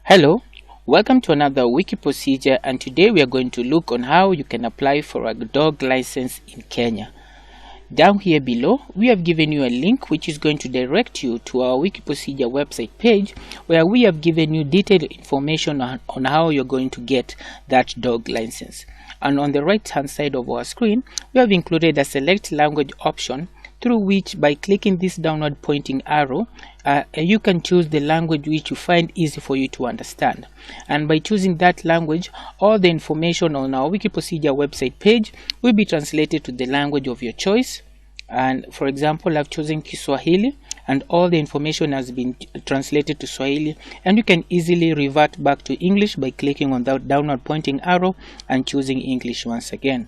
Hello, welcome to another wiki procedure, and today we are going to look on how you can apply for a dog license in Kenya. Down here below, we have given you a link which is going to direct you to our wiki procedure website page, where we have given you detailed information on how you're going to get that dog license. And on the right hand side of our screen, we have included a select language option, through which by clicking this downward pointing arrow, you can choose the language which you find easy for you to understand. And by choosing that language, all the information on our wiki procedure website page will be translated to the language of your choice. And for example, I've chosen Kiswahili, and all the information has been translated to Swahili, and you can easily revert back to English by clicking on that downward pointing arrow and choosing English once again.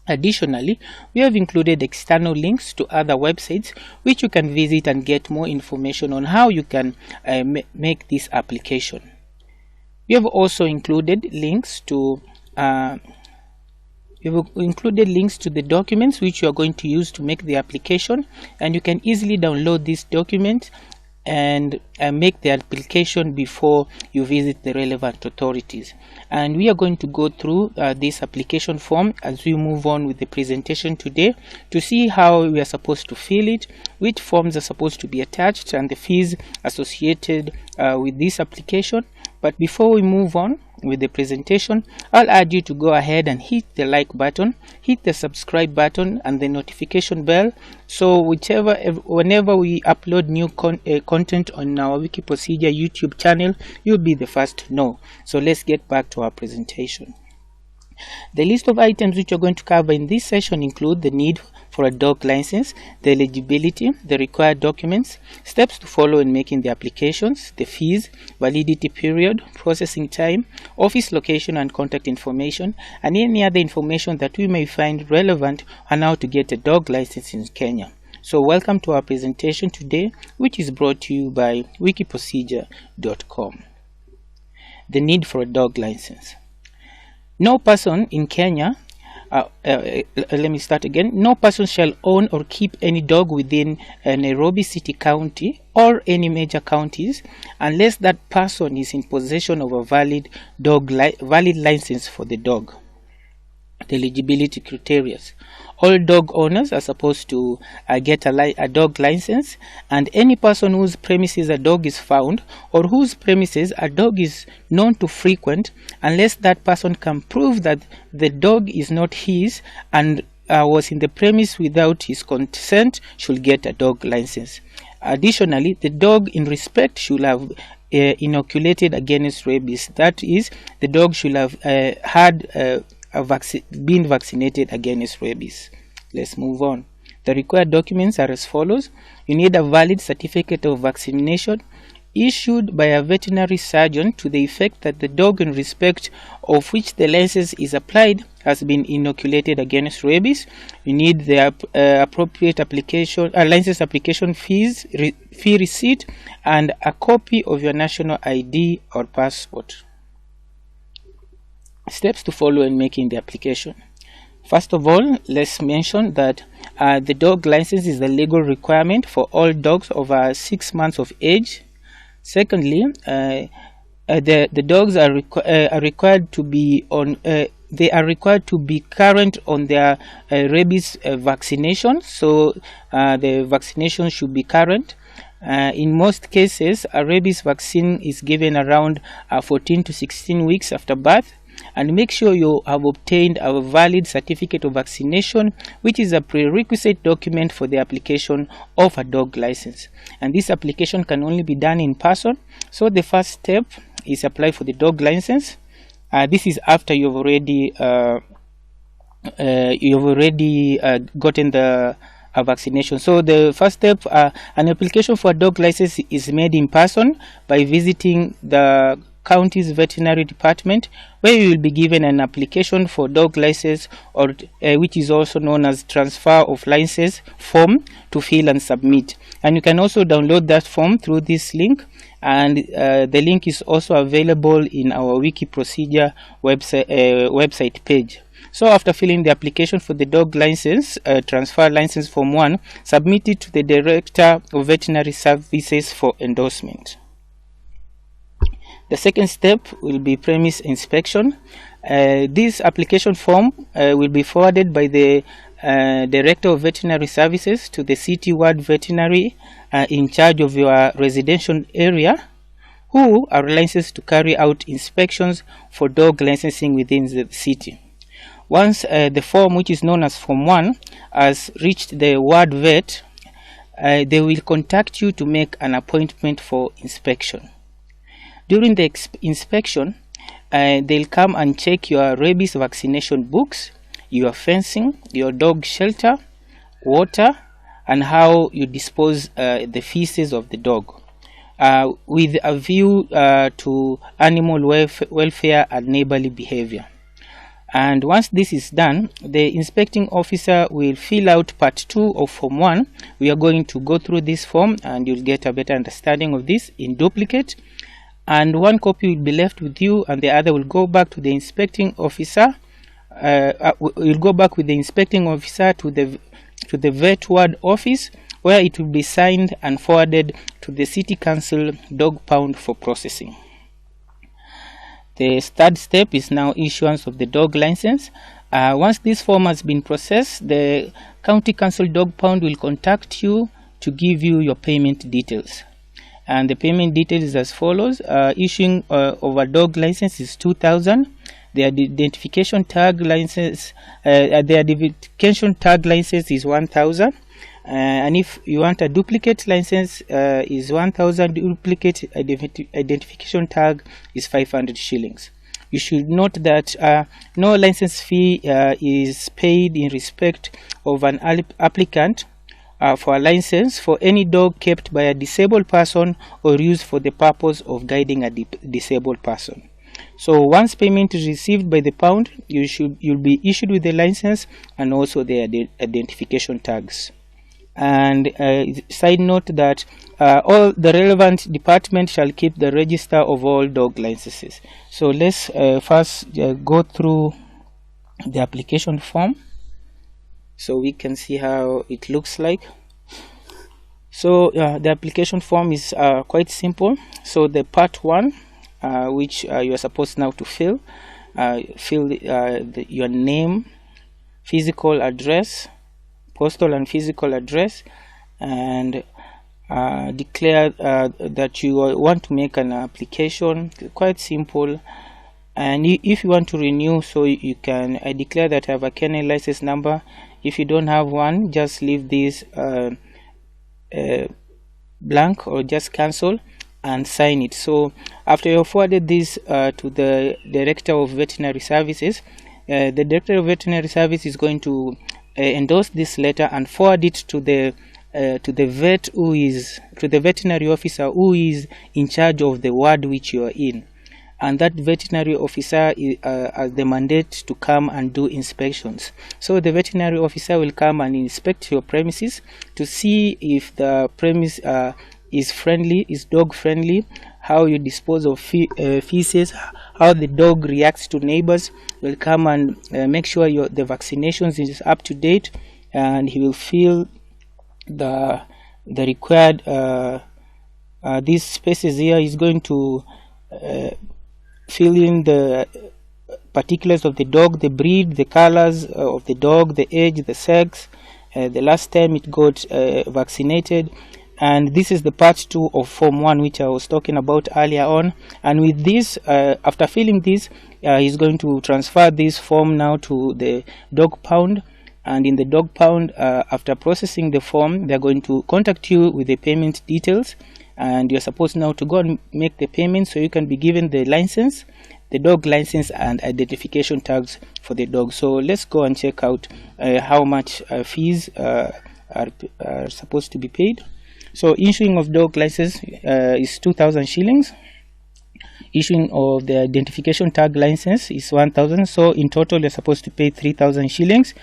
Additionally, we have included external links to other websites which you can visit and get more information on how you can make this application. We have also included links to the documents which you are going to use to make the application, and you can easily download this document and make the application before you visit the relevant authorities. And we are going to go through this application form as we move on with the presentation today to see how we are supposed to fill it, which forms are supposed to be attached, and the fees associated with this application. But before we move on with the presentation, I'll urge you to go ahead and hit the like button, hit the subscribe button and the notification bell, so whenever we upload new content on our wiki procedure YouTube channel, you'll be the first to know. So let's get back to our presentation. The list of items which we're going to cover in this session include the need for a dog license, the eligibility, the required documents, steps to follow in making the applications, the fees, validity period, processing time, office location and contact information, and any other information that we may find relevant on how to get a dog license in Kenya. So welcome to our presentation today, which is brought to you by wikiprocedure.com. The need for a dog license. No person in Kenya, let me start again. No person shall own or keep any dog within Nairobi City County or any major counties unless that person is in possession of a valid license for the dog. The eligibility criteria. All dog owners are supposed to get a dog license, and any person whose premises a dog is found or whose premises a dog is known to frequent, unless that person can prove that the dog is not his and was in the premise without his consent, should get a dog license. Additionally, the dog in respect should have inoculated against rabies. That is, the dog should have been vaccinated against rabies. Let's move on. The required documents are as follows. You need a valid certificate of vaccination issued by a veterinary surgeon to the effect that the dog in respect of which the license is applied has been inoculated against rabies. You need the appropriate license application fee receipt and a copy of your national ID or passport. Steps to follow in making the application. First of all, let's mention that the dog license is the legal requirement for all dogs over 6 months of age. Secondly, the dogs are required to be on. They are required to be current on their rabies vaccination. So the vaccination should be current. In most cases, a rabies vaccine is given around 14 to 16 weeks after birth. And make sure you have obtained a valid certificate of vaccination, which is a prerequisite document for the application of a dog license. And this application can only be done in person. So the first step is apply for the dog license. This is after you've already gotten the vaccination. So the first step, an application for a dog license is made in person by visiting the county's veterinary department, where you will be given an application for dog license, or which is also known as transfer of license form, to fill and submit. And you can also download that form through this link, and the link is also available in our wiki procedure website page. So after filling the application for the dog license, transfer license form 1, submit it to the Director of Veterinary Services for endorsement. The second step will be premise inspection. This application form will be forwarded by the Director of Veterinary Services to the City Ward Veterinary in charge of your residential area, who are licensed to carry out inspections for dog licensing within the city. Once the form, which is known as Form 1, has reached the ward vet, they will contact you to make an appointment for inspection. During the inspection, they'll come and check your rabies vaccination books, your fencing, your dog shelter, water, and how you dispose the feces of the dog, with a view to animal welfare and neighborly behavior. And once this is done, the inspecting officer will fill out part 2 of Form 1. We are going to go through this form and you'll get a better understanding of this in duplicate. And one copy will be left with you and the other will go back to the inspecting officer. You'll go back with the inspecting officer to the vet ward office, where it will be signed and forwarded to the City Council dog pound for processing. The third step is now issuance of the dog license. Once this form has been processed, the County Council dog pound will contact you to give you your payment details. And the payment details is as follows. Issuing of a dog license is 2,000. The identification tag license, is 1,000. And if you want a duplicate license, is 1,000. Duplicate identification tag is 500 shillings. You should note that no license fee is paid in respect of an applicant for a license for any dog kept by a disabled person or used for the purpose of guiding a disabled person. So once payment is received by the pound, you'll be issued with the license and also the identification tags. And side note that all the relevant departments shall keep the register of all dog licenses. So let's first go through the application form so we can see how it looks like. So the application form is quite simple. So the part 1, which you are supposed now to fill your name, physical address, postal and physical address, and declare that you want to make an application. Quite simple. And if you want to renew, so you can declare that I have a kennel license number. If you don't have one, just leave this blank or just cancel and sign it. So after you forwarded this to the Director of Veterinary Services, the Director of Veterinary Services is going to endorse this letter and forward it to the veterinary officer who is in charge of the ward which you are in, and that veterinary officer has the mandate to come and do inspections. So the veterinary officer will come and inspect your premises to see if the premise is dog friendly, how you dispose of feces, how the dog reacts to neighbors. Will come and make sure the vaccinations is up to date, and he will fill the required these spaces here. He's going to fill in the particulars of the dog, the breed, the colors of the dog, the age, the sex, the last time it got vaccinated. And this is the part 2 of Form 1, which I was talking about earlier on. And with this, after filling this, he's going to transfer this form now to the dog pound. And in the dog pound, after processing the form, they're going to contact you with the payment details. And you're supposed now to go and make the payment so you can be given the license, the dog license, and identification tags for the dog. So let's go and check out how much fees are supposed to be paid. So issuing of dog license is 2,000 shillings. Issuing of the identification tag license is 1,000. So in total you're supposed to pay 3,000 shillings.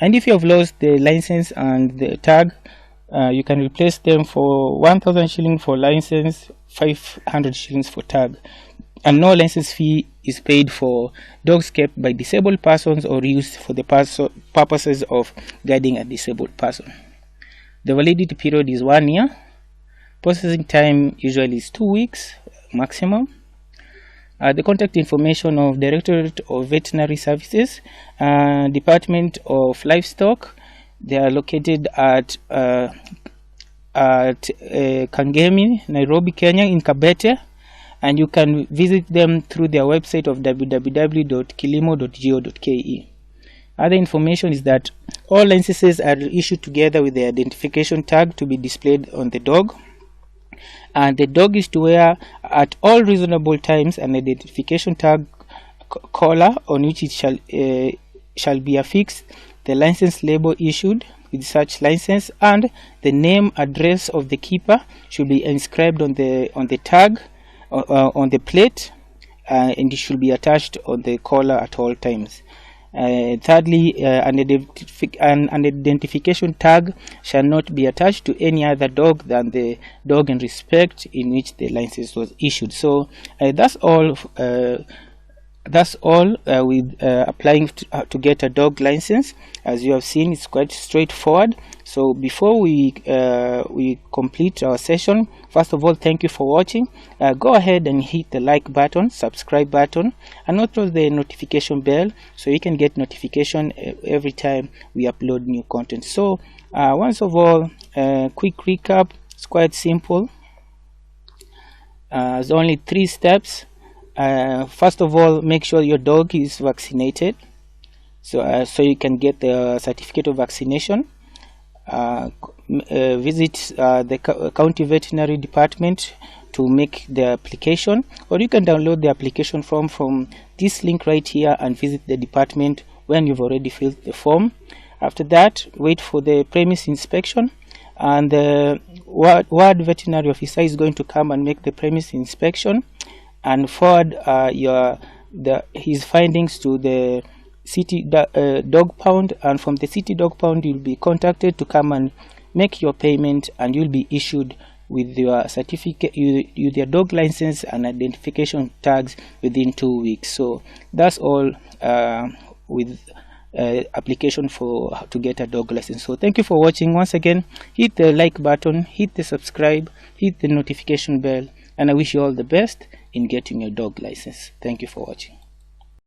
And if you have lost the license and the tag, you can replace them for 1,000 shillings for license, 500 shillings for tag. And no license fee is paid for dogs kept by disabled persons or used for the purposes of guiding a disabled person. The validity period is 1 year. Processing time usually is 2 weeks maximum. The contact information of Directorate of Veterinary Services, Department of Livestock. They are located at Kangemi, Nairobi, Kenya, in Kabete, and you can visit them through their website of www.kilimo.go.ke. Other information is that all licenses are issued together with the identification tag to be displayed on the dog, and the dog is to wear at all reasonable times an identification tag collar on which it shall be affixed the license label issued with such license, and the name, address of the keeper should be inscribed on the tag, on the plate, and it should be attached on the collar at all times. Thirdly, an identification tag shall not be attached to any other dog than the dog in respect in which the license was issued. So that's all. With applying to get a dog license. As you have seen, it's quite straightforward. So before we complete our session, first of all, thank you for watching. Go ahead and hit the like button, subscribe button, and also the notification bell so you can get notification every time we upload new content. So once of all, quick recap. It's quite simple. There's only 3 steps. First of all, make sure your dog is vaccinated, so you can get the certificate of vaccination. Visit the county veterinary department to make the application, or you can download the application form from this link right here and visit the department when you've already filled the form. After that, wait for the premise inspection, and the ward veterinary officer is going to come and make the premise inspection and forward his findings to the city dog pound, and from the city dog pound you'll be contacted to come and make your payment, and you'll be issued with your certificate, with your dog license and identification tags within 2 weeks. So that's all with application to get a dog license. So thank you for watching. Once again, hit the like button, hit the subscribe, hit the notification bell, and I wish you all the best in getting your dog license. Thank you for watching.